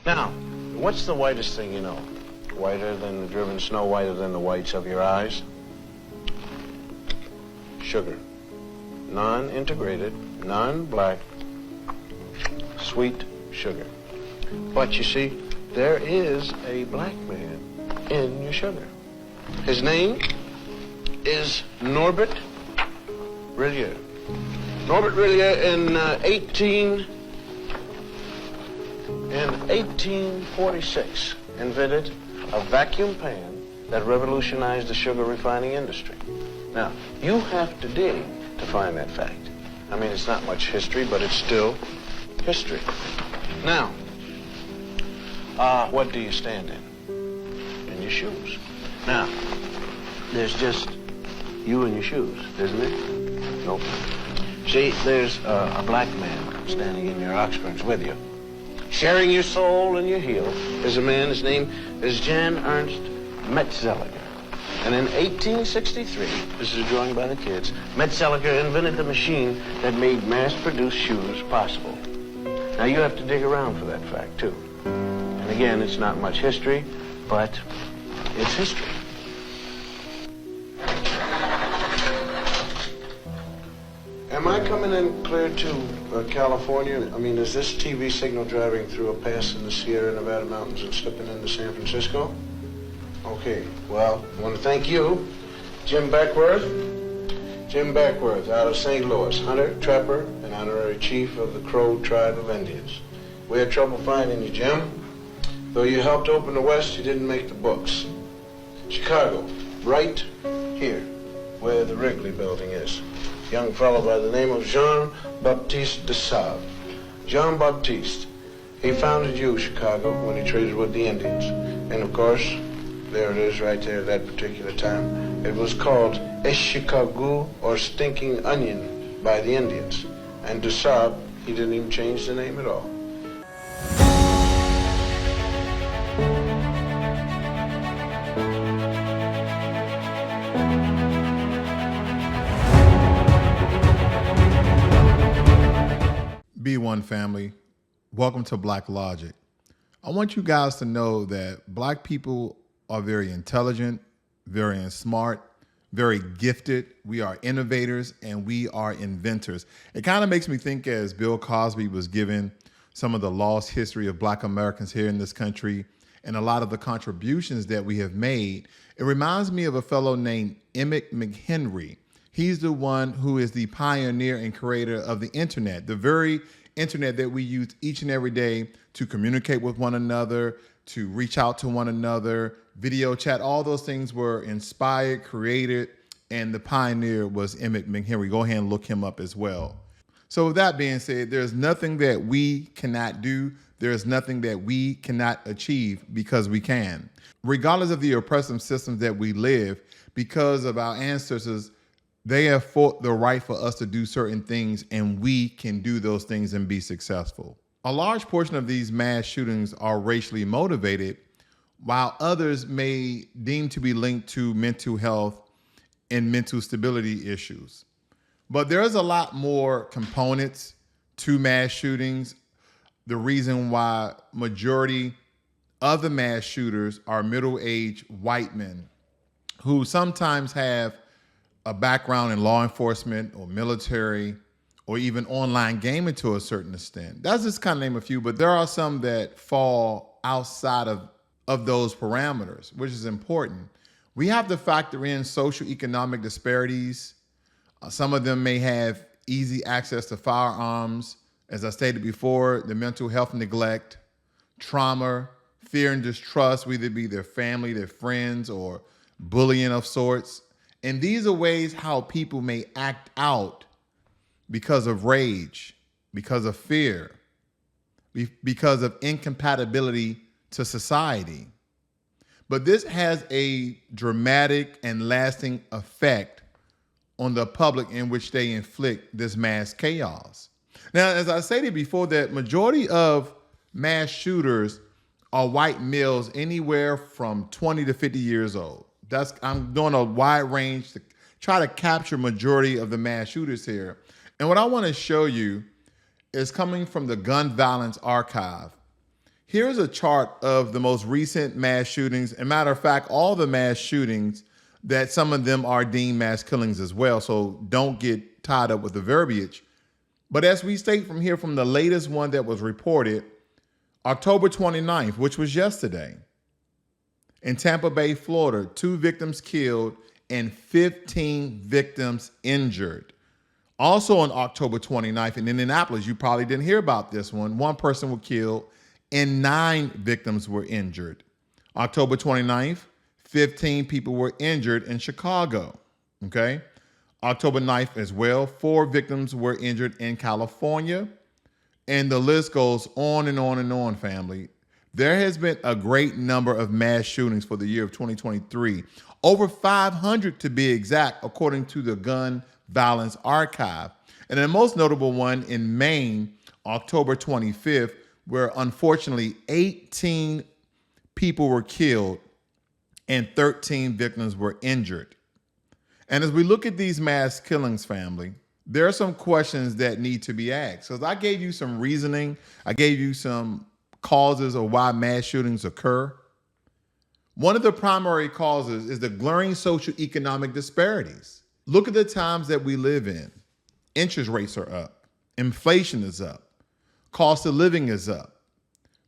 Now, what's the whitest thing you know? Whiter than the driven snow, whiter than the whites of your eyes? Sugar. Non-integrated, non-black, sweet sugar. But you see, there is a black man in your sugar. His name is Norbert Rillier. Norbert Rillier in 1846 invented a vacuum pan that revolutionized the sugar refining industry. Now, you have to dig to find that fact. I mean, it's not much history, but it's still history. Now, what do you stand in? In your shoes. Now, there's just you and your shoes, isn't it? Nope. See, there's a black man standing in your Oxfords with you. Sharing your soul and your heel is a man, his name is Jan Ernst Metzelger. And in 1863, this is a drawing by the kids, Metzelger invented the machine that made mass-produced shoes possible. Now, you have to dig around for that fact, too. And again, it's not much history, but it's history. Am I coming in clear to California? I mean, is this TV signal driving through a pass in the Sierra Nevada mountains and slipping into San Francisco? Okay, well, I want to thank you, Jim Beckworth. Jim Beckworth out of St. Louis, hunter, trapper, and honorary chief of the Crow tribe of Indians. We had trouble finding you, Jim. Though you helped open the West, you didn't make the books. Chicago, right here, where the Wrigley building is. Young fellow by the name of Jean-Baptiste de Sable. Jean-Baptiste, he founded you, Chicago, when he traded with the Indians. And of course, there it is right there at that particular time. It was called Chicago or Stinking Onion by the Indians. And de Sable, he didn't even change the name at all. B1 family, welcome to Blacklogic. I want you guys to know that black people are very intelligent, very smart, very gifted. We are innovators and we are inventors. It kind of makes me think as Bill Cosby was given some of the lost history of black Americans here in this country and a lot of the contributions that we have made. It reminds me of a fellow named Emmett McHenry. He's the one who is the pioneer and creator of the internet, the very internet that we use each and every day to communicate with one another, to reach out to one another, video chat. All those things were inspired, created, and the pioneer was Emmett McHenry. Go ahead and look him up as well. So with that being said, there's nothing that we cannot do. There's nothing that we cannot achieve because we can. Regardless of the oppressive systems that we live, because of our ancestors, they have fought the right for us to do certain things, and we can do those things and be successful. A large portion of these mass shootings are racially motivated, while others may deem to be linked to mental health and mental stability issues. But there's a lot more components to mass shootings. The reason why majority of the mass shooters are middle-aged white men who sometimes have a background in law enforcement or military or even online gaming to a certain extent. That's just kind of name a few, but there are some that fall outside of those parameters, which is important. We have to factor in socioeconomic disparities. Some of them may have easy access to firearms. As I stated before, the mental health neglect, trauma, fear and distrust, whether it be their family, their friends, or bullying of sorts. And these are ways how people may act out because of rage, because of fear, because of incompatibility to society. But this has a dramatic and lasting effect on the public in which they inflict this mass chaos. Now, as I stated before, that majority of mass shooters are white males anywhere from 20 to 50 years old. I'm doing a wide range to try to capture majority of the mass shooters here. And what I want to show you is coming from the Gun Violence Archive. Here's a chart of the most recent mass shootings. And matter of fact, all the mass shootings, that some of them are deemed mass killings as well. So don't get tied up with the verbiage. But as we state from here, from the latest one that was reported, October 29th, which was yesterday, in Tampa Bay, Florida, 2 victims killed and 15 victims injured. Also on October 29th in Indianapolis, you probably didn't hear about this one. 1 person was killed and 9 victims were injured. October 29th, 15 people were injured in Chicago. Okay. October 9th as well, 4 victims were injured in California. And the list goes on and on and on, family. There has been a great number of mass shootings for the year of 2023. Over 500 to be exact, according to the Gun Violence Archive. And the most notable one in Maine, October 25th, where unfortunately 18 people were killed and 13 victims were injured. And as we look at these mass killings, family, there are some questions that need to be asked. Because I gave you some reasoning. I gave you some causes of why mass shootings occur. One of the primary causes is the glaring socioeconomic disparities. Look at the times that we live in. Interest rates are up. Inflation is up. Cost of living is up.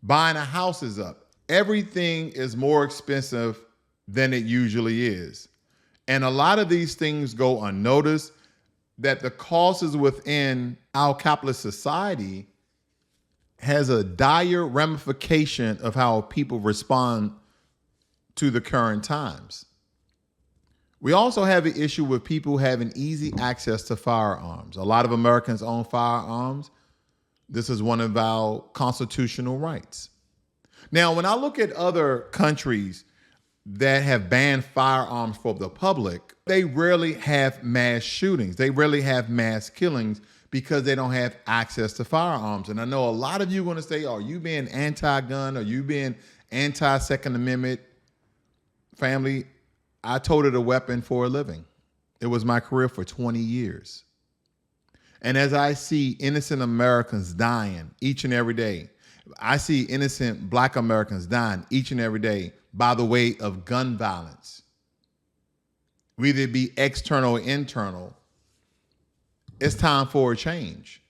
Buying a house is up. Everything is more expensive than it usually is. And a lot of these things go unnoticed, that the causes within our capitalist society has a dire ramification of how people respond to the current times. We also have an issue with people having easy access to firearms. A lot of Americans own firearms. This is one of our constitutional rights. Now, when I look at other countries that have banned firearms for the public, they rarely have mass shootings. They rarely have mass killings because they don't have access to firearms. And I know a lot of you are going to say, are you being anti-gun? Are you being anti-Second Amendment? Family, I toted a weapon for a living. It was my career for 20 years. And as I see innocent Americans dying each and every day, I see innocent Black Americans dying each and every day by the way of gun violence, whether it be external or internal. It's time for a change.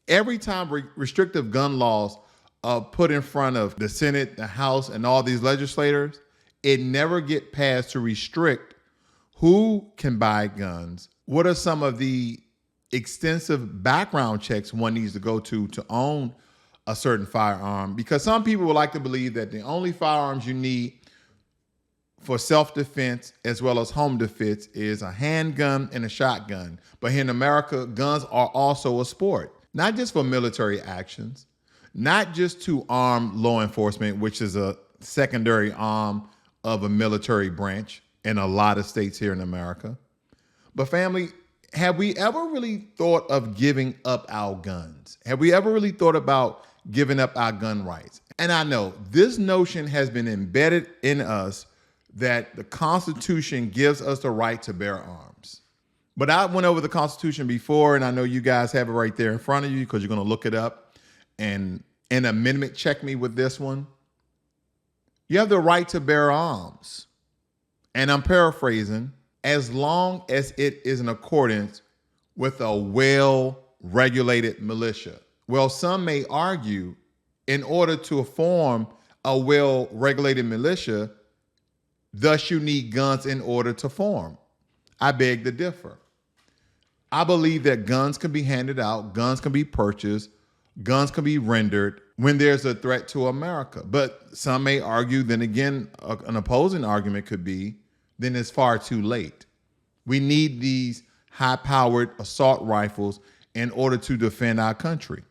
Every time restrictive gun laws are put in front of the Senate, the House, and all these legislators, it never get passed to restrict who can buy guns. What are some of the extensive background checks one needs to go to own a certain firearm? Because some people would like to believe that the only firearms you need for self-defense as well as home defense is a handgun and a shotgun. But here in America, guns are also a sport, not just for military actions, not just to arm law enforcement, which is a secondary arm of a military branch in a lot of states here in America. But family, have we ever really thought of giving up our guns? Have we ever really thought about giving up our gun rights? And I know this notion has been embedded in us that the Constitution gives us the right to bear arms. But I went over the Constitution before, and I know you guys have it right there in front of you because you're going to look it up and an amendment check me with this one. You have the right to bear arms. And I'm paraphrasing, as long as it is in accordance with a well-regulated militia. Well, some may argue in order to form a well-regulated militia, thus you need guns in order to form. I beg to differ. I believe that guns can be handed out, guns can be purchased, guns can be rendered when there's a threat to America. But some may argue, then again, an opposing argument could be, then it's far too late. We need these high-powered assault rifles in order to defend our country.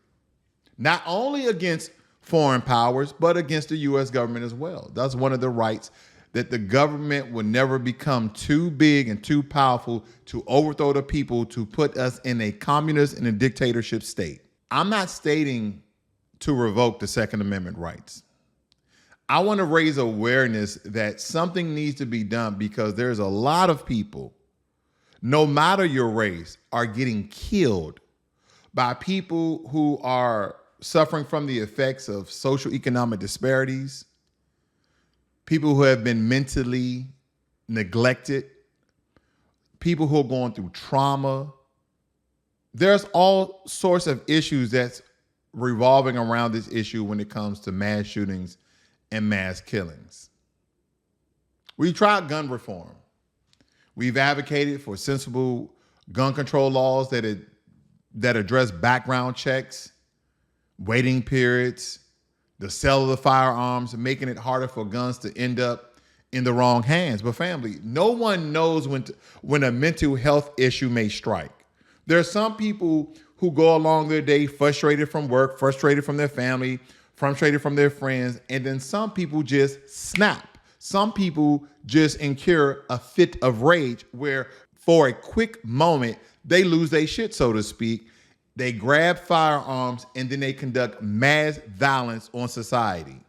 Not only against foreign powers, but against the U.S. government as well. That's one of the rights, that the government will never become too big and too powerful to overthrow the people, to put us in a communist and a dictatorship state. I'm not stating to revoke the Second Amendment rights. I want to raise awareness that something needs to be done because there's a lot of people, no matter your race, are getting killed by people who are suffering from the effects of social economic disparities, people who have been mentally neglected, people who are going through trauma. There's all sorts of issues that's revolving around this issue when it comes to mass shootings and mass killings. We tried gun reform. We've advocated for sensible gun control laws that address background checks, waiting periods, the sale of the firearms, making it harder for guns to end up in the wrong hands. But family, no one knows when a mental health issue may strike. There are some people who go along their day frustrated from work, frustrated from their family, frustrated from their friends, and then some people just snap. Some people just incur a fit of rage where for a quick moment, they lose their shit, so to speak. They grab firearms and then they conduct mass violence on society.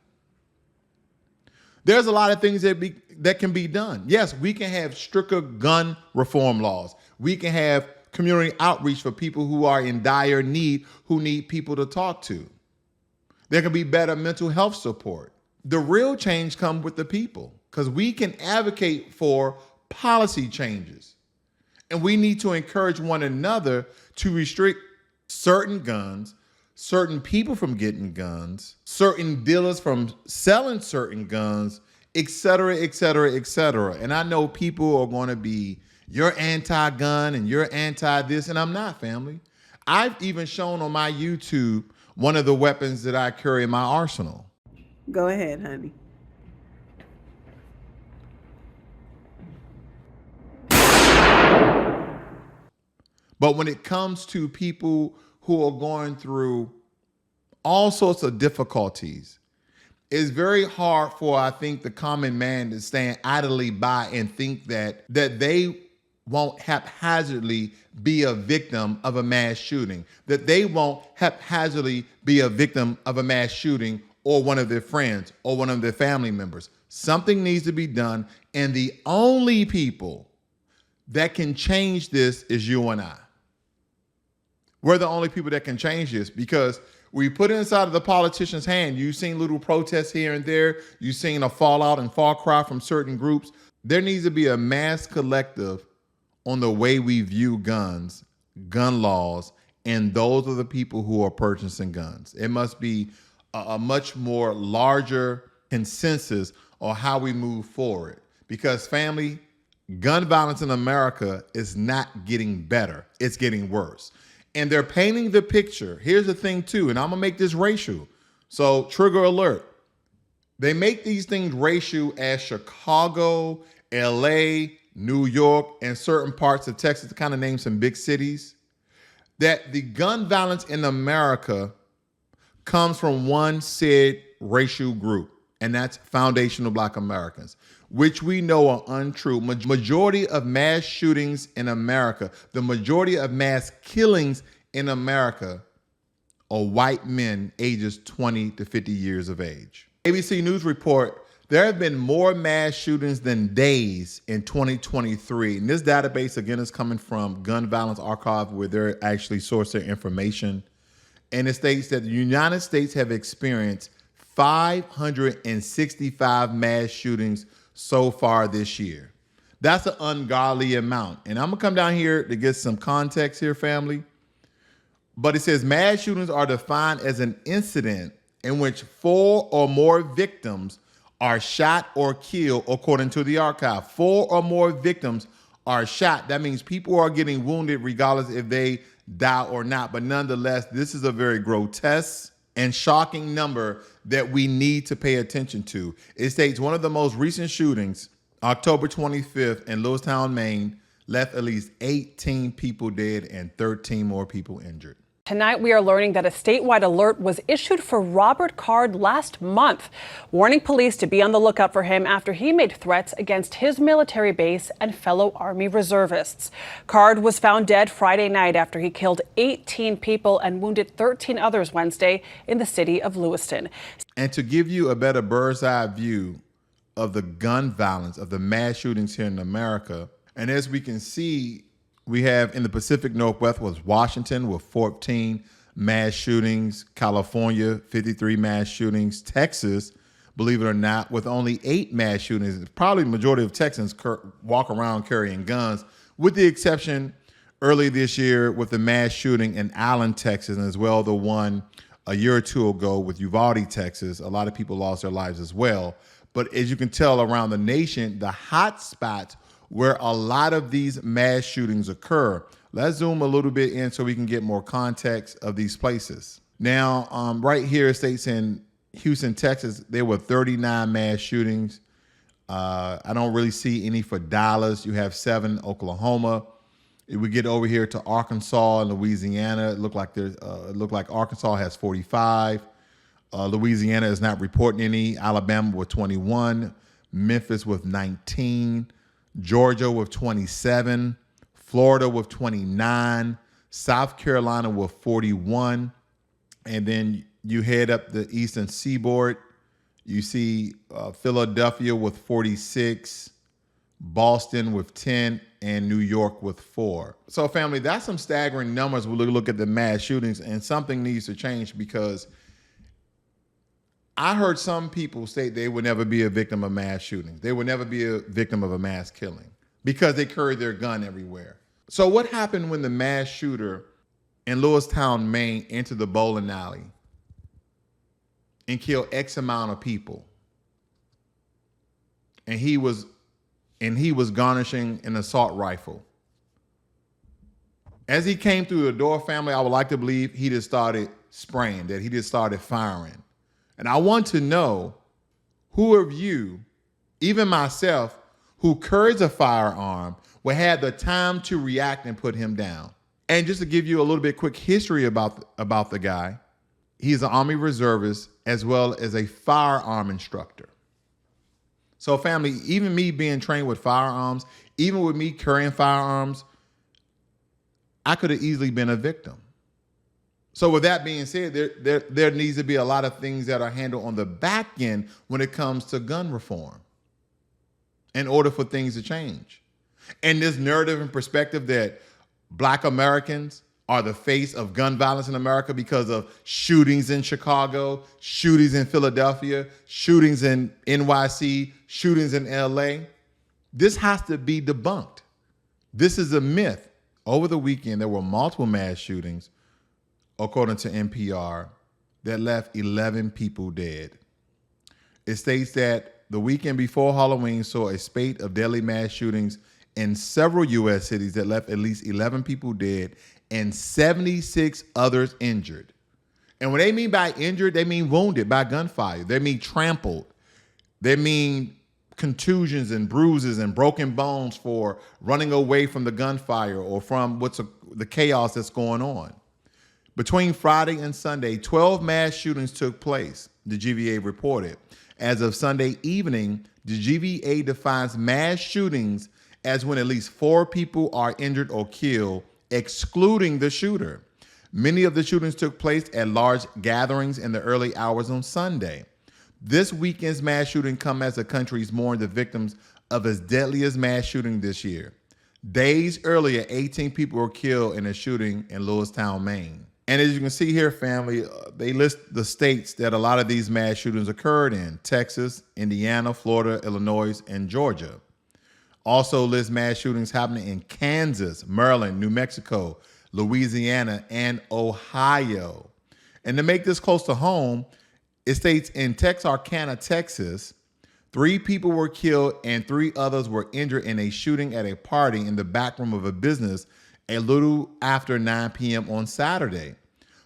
There's a lot of things that can be done. Yes, we can have stricter gun reform laws. We can have community outreach for people who are in dire need, who need people to talk to. There can be better mental health support. The real change comes with the people, because we can advocate for policy changes. And we need to encourage one another to restrict certain guns, certain people from getting guns, certain dealers from selling certain guns, et cetera, et cetera, et cetera. And I know people are going to be, you're anti-gun and you're anti-this, and I'm not, family. I've even shown on my YouTube one of the weapons that I carry in my arsenal. Go ahead, honey. But when it comes to people who are going through all sorts of difficulties, it's very hard for, I think, the common man to stand idly by and think that they won't haphazardly be a victim of a mass shooting, that they won't haphazardly be a victim of a mass shooting or one of their friends or one of their family members. Something needs to be done, and the only people that can change this is you and I. We're the only people that can change this, because we put it inside of the politician's hand. You've seen little protests here and there. You've seen a fallout and fall cry from certain groups. There needs to be a mass collective on the way we view guns, gun laws, and those are the people who are purchasing guns. It must be a much more larger consensus on how we move forward, because family, gun violence in America is not getting better. It's getting worse. And they're painting the picture. Here's the thing too, and I'm gonna make this racial. So trigger alert. They make these things racial as Chicago, LA, New York, and certain parts of Texas, to kind of name some big cities, that the gun violence in America comes from one said racial group, and that's foundational Black Americans, which we know are untrue. Majority of mass shootings in America, the majority of mass killings in America are white men ages 20 to 50 years of age. ABC News report, there have been more mass shootings than days in 2023. And this database, again, is coming from Gun Violence Archive, where they're actually source their information. And it states that the United States have experienced 565 mass shootings so far this year. That's an ungodly amount. And I'm gonna come down here to get some context here, family. But it says mass shootings are defined as an incident in which 4 or more victims are shot or killed, according to the archive. 4 or more victims are shot. That means people are getting wounded regardless if they die or not. But nonetheless, this is a very grotesque and shocking number that we need to pay attention to. It states one of the most recent shootings, October 25th in Lewistown, Maine, left at least 18 people dead and 13 more people injured. Tonight, we are learning that a statewide alert was issued for Robert Card last month, warning police to be on the lookout for him after he made threats against his military base and fellow Army reservists. Card was found dead Friday night after he killed 18 people and wounded 13 others Wednesday in the city of Lewiston. And to give you a better bird's eye view of the gun violence, of the mass shootings here in America, and as we can see, we have in the Pacific Northwest was Washington with 14, mass shootings. California, 53 mass shootings. Texas, believe it or not, with only 8 mass shootings. Probably the majority of Texans walk around carrying guns, with the exception early this year with the mass shooting in Allen, Texas, and as well the one a year or two ago with Uvalde, Texas. A lot of people lost their lives as well. But as you can tell around the nation, the hot spots where a lot of these mass shootings occur. Let's zoom a little bit in so we can get more context of these places. Now, right here, it states in Houston, Texas, there were 39 mass shootings. I don't really see any for Dallas. You have 7, Oklahoma. If we get over here to Arkansas and Louisiana, it looked like Arkansas has 45. Louisiana is not reporting any. Alabama with 21. Memphis with 19. Georgia with 27. Florida with 29. South Carolina with 41. And then you head up the eastern seaboard. You see Philadelphia with 46. Boston with 10, and New York with 4. So family, that's some staggering numbers when we look at the mass shootings, and something needs to change, because I heard some people say they would never be a victim of mass shootings. They would never be a victim of a mass killing because they carry their gun everywhere. So what happened when the mass shooter in Lewistown, Maine entered the bowling alley and killed X amount of people? And he was garnishing an assault rifle. As he came through the door, family, I would like to believe he just started spraying, that he just started firing. And I want to know who of you, even myself, who carries a firearm, will have the time to react and put him down. And just to give you a little bit quick history about the guy, he's an Army reservist as well as a firearm instructor. So family, even me being trained with firearms, even with me carrying firearms, I could have easily been a victim. So with that being said, there needs to be a lot of things that are handled on the back end when it comes to gun reform in order for things to change. And this narrative and perspective that Black Americans are the face of gun violence in America because of shootings in Chicago, shootings in Philadelphia, shootings in NYC, shootings in LA. This has to be debunked. This is a myth. Over the weekend, there were multiple mass shootings, according to NPR, that left 11 people dead. It states that the weekend before Halloween saw a spate of deadly mass shootings in several U.S. cities that left at least 11 people dead and 76 others injured. And what they mean by injured, they mean wounded by gunfire. They mean trampled. They mean contusions and bruises and broken bones for running away from the gunfire or from the chaos that's going on. Between Friday and Sunday, 12 mass shootings took place, the GVA reported. As of Sunday evening, the GVA defines mass shootings as when at least 4 people are injured or killed, excluding the shooter. Many of the shootings took place at large gatherings in the early hours on Sunday. This weekend's mass shooting comes as the country's mourned the victims of its deadliest mass shooting this year. Days earlier, 18 people were killed in a shooting in Lewistown, Maine. And as you can see here, family, they list the states that a lot of these mass shootings occurred in: Texas, Indiana, Florida, Illinois, and Georgia. Also lists mass shootings happening in Kansas, Maryland, New Mexico, Louisiana, and Ohio. And to make this close to home, it states in Texarkana, Texas, 3 people were killed and 3 others were injured in a shooting at a party in the back room of a business a little after 9 p.m. on Saturday.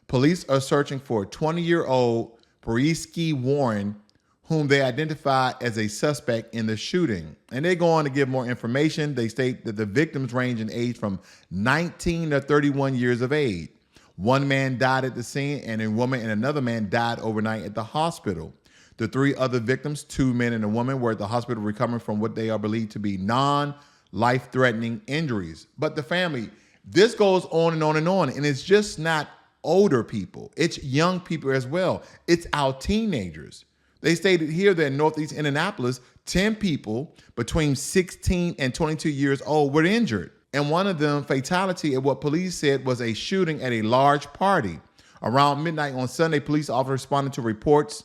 Police are searching for a 20-year-old Parisky Warren, whom they identified as a suspect in the shooting. And they go on to give more information. They state that the victims range in age from 19 to 31 years of age. 1 man died at the scene, and a woman and another man died overnight at the hospital. The 3 other victims, 2 men and a woman, were at the hospital recovering from what they are believed to be non-life-threatening injuries. But the family, this goes on and on and on, and it's just not older people. It's young people as well. It's our teenagers. They stated here that in Northeast Indianapolis, 10 people between 16 and 22 years old were injured. And one of them, fatality, at what police said was a shooting at a large party. Around midnight on Sunday, police officers responded to reports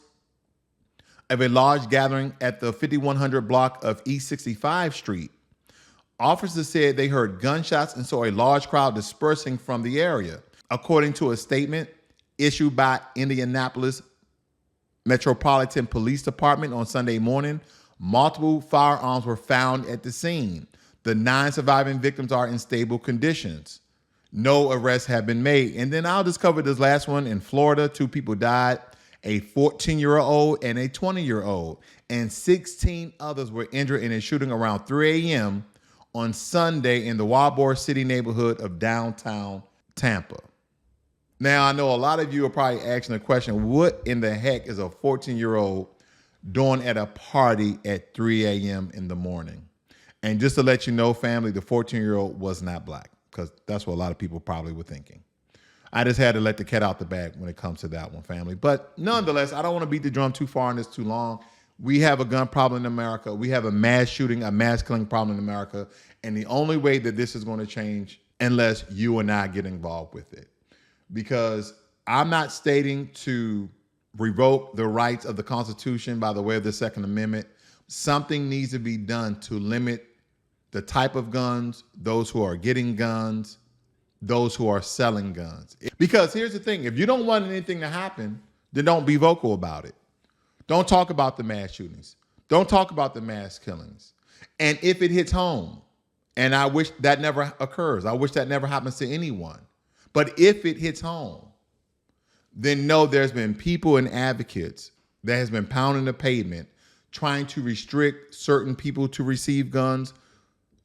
of a large gathering at the 5100 block of East 65 Street. Officers said they heard gunshots and saw a large crowd dispersing from the area. According to a statement issued by Indianapolis Metropolitan Police Department on Sunday morning, multiple firearms were found at the scene. The 9 surviving victims are in stable conditions. No arrests have been made. And then I'll just cover this last one. In Florida, 2 people died, a 14-year-old and a 20-year-old, and 16 others were injured in a shooting around 3 a.m. on Sunday in the Ybor City neighborhood of downtown Tampa. Now, I know a lot of you are probably asking the question, what in the heck is a 14-year-old doing at a party at 3 a.m. in the morning? And just to let you know, family, the 14-year-old was not black, because that's what a lot of people probably were thinking. I just had to let the cat out the bag when it comes to that one, family. But nonetheless, I don't want to beat the drum too far on this too long. We have a gun problem in America. We have a mass shooting, a mass killing problem in America. And the only way that this is going to change, unless you and I get involved with it. Because I'm not stating to revoke the rights of the Constitution by the way of the Second Amendment. Something needs to be done to limit the type of guns, those who are getting guns, those who are selling guns. Because here's the thing, if you don't want anything to happen, then don't be vocal about it. Don't talk about the mass shootings. Don't talk about the mass killings. And if it hits home, and I wish that never occurs, I wish that never happens to anyone, but if it hits home, then know there's been people and advocates that has been pounding the pavement trying to restrict certain people to receive guns,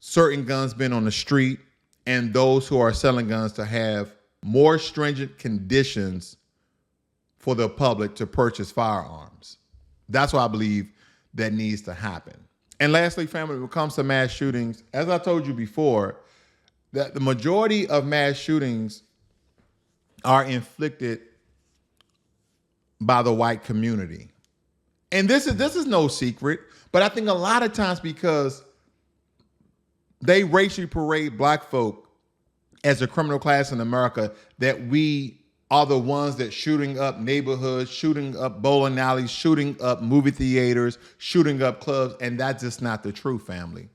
certain guns been on the street, and those who are selling guns to have more stringent conditions for the public to purchase firearms. That's what I believe that needs to happen. And lastly, family, when it comes to mass shootings, as I told you before, that the majority of mass shootings are inflicted by the white community. And this is no secret, but I think a lot of times because they racially parade black folk as a criminal class in America, that we are the ones that shooting up neighborhoods, shooting up bowling alleys, shooting up movie theaters, shooting up clubs, and that's just not the truth, family.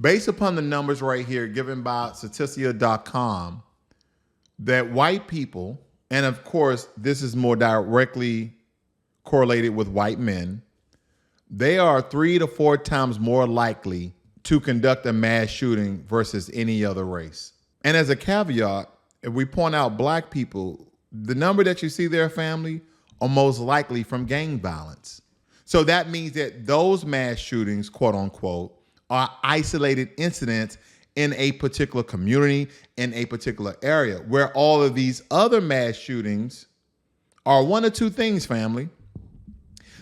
Based upon the numbers right here given by Statistia.com, that white people, and of course, this is more directly correlated with white men, they are 3 to 4 times more likely to conduct a mass shooting versus any other race. And as a caveat, if we point out black people, the number that you see there, family, are most likely from gang violence. So that means that those mass shootings, quote unquote, are isolated incidents in a particular community, in a particular area, where all of these other mass shootings are one of two things, family.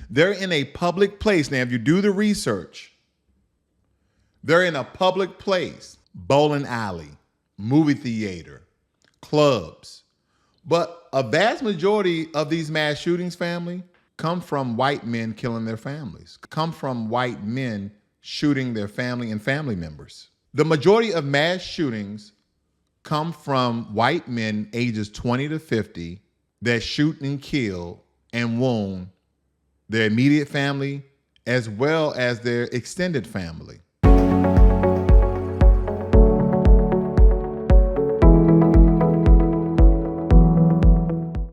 They're in a public place. Now, if you do the research, they're in a public place, bowling alley, movie theater, clubs. But a vast majority of these mass shootings, family, come from white men killing their families, come from white men shooting their family and family members. The majority of mass shootings come from white men ages 20 to 50 that shoot and kill and wound their immediate family as well as their extended family.